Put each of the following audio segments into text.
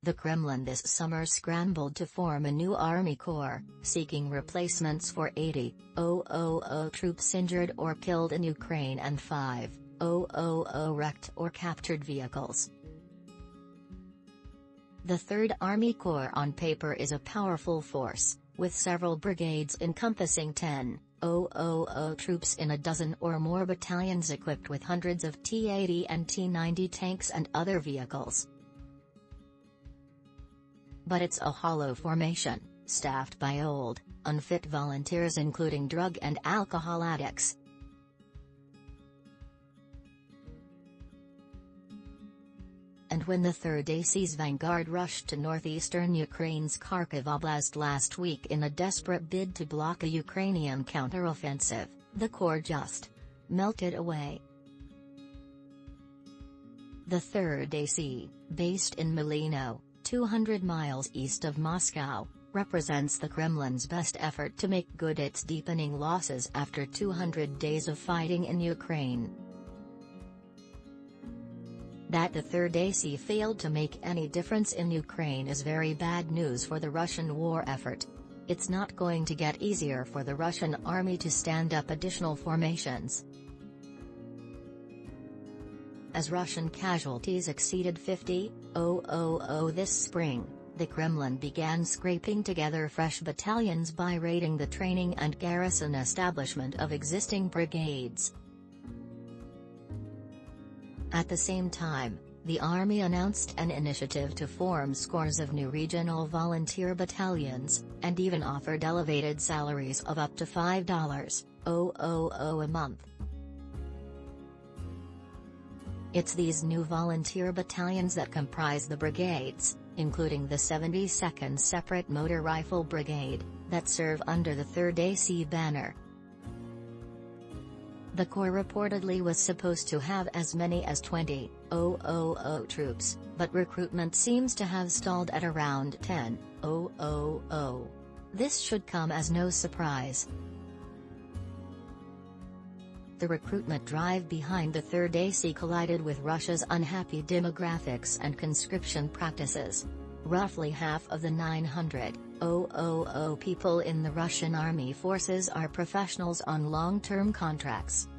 The Kremlin this summer scrambled to form a new army corps, seeking replacements for 80,000 troops injured or killed in Ukraine and 5,000 wrecked or captured vehicles. The Third Army Corps on paper is a powerful force, with several brigades encompassing 10,000 troops in a dozen or more battalions equipped with hundreds of T-80 and T-90 tanks and other vehicles. But it's a hollow formation, staffed by old, unfit volunteers including drug and alcohol addicts. And when the 3rd AC's vanguard rushed to northeastern Ukraine's Kharkiv Oblast last week in a desperate bid to block a Ukrainian counteroffensive, the corps just melted away. The 3rd AC, based in Mulino, 200 miles east of Moscow, represents the Kremlin's best effort to make good its deepening losses after 200 days of fighting in Ukraine. That the 3rd AC failed to make any difference in Ukraine is very bad news for the Russian war effort. It's not going to get easier for the Russian army to stand up additional formations. As Russian casualties exceeded 50,000 this spring, the Kremlin began scraping together fresh battalions by raiding the training and garrison establishment of existing brigades. At the same time, the army announced an initiative to form scores of new regional volunteer battalions, and even offered elevated salaries of up to $5,000 a month. It's these new volunteer battalions that comprise the brigades, including the 72nd Separate Motor Rifle Brigade, that serve under the 3rd AC banner. The corps reportedly was supposed to have as many as 20,000 troops, but recruitment seems to have stalled at around 10,000. This should come as no surprise. The recruitment drive behind the 3rd AC collided with Russia's unhappy demographics and conscription practices. Roughly half of the 900,000 people in the Russian army forces are professionals on long-term contracts.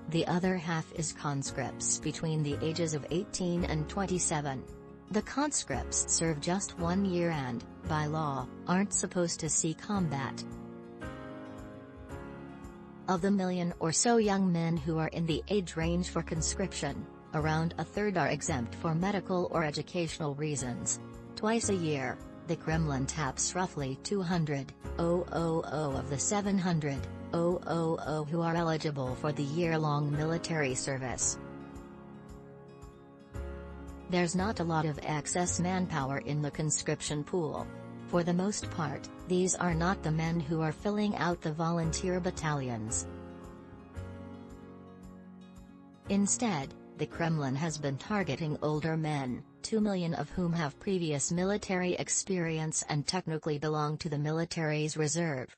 The other half is conscripts between the ages of 18 and 27. The conscripts serve just 1 year and, by law, aren't supposed to see combat. Of the million or so young men who are in the age range for conscription, around a third are exempt for medical or educational reasons. Twice a year, the Kremlin taps roughly 200,000 of the 700,000 who are eligible for the year-long military service. There's not a lot of excess manpower in the conscription pool. For the most part, these are not the men who are filling out the volunteer battalions. Instead, the Kremlin has been targeting older men, 2 million of whom have previous military experience and technically belong to the military's reserve.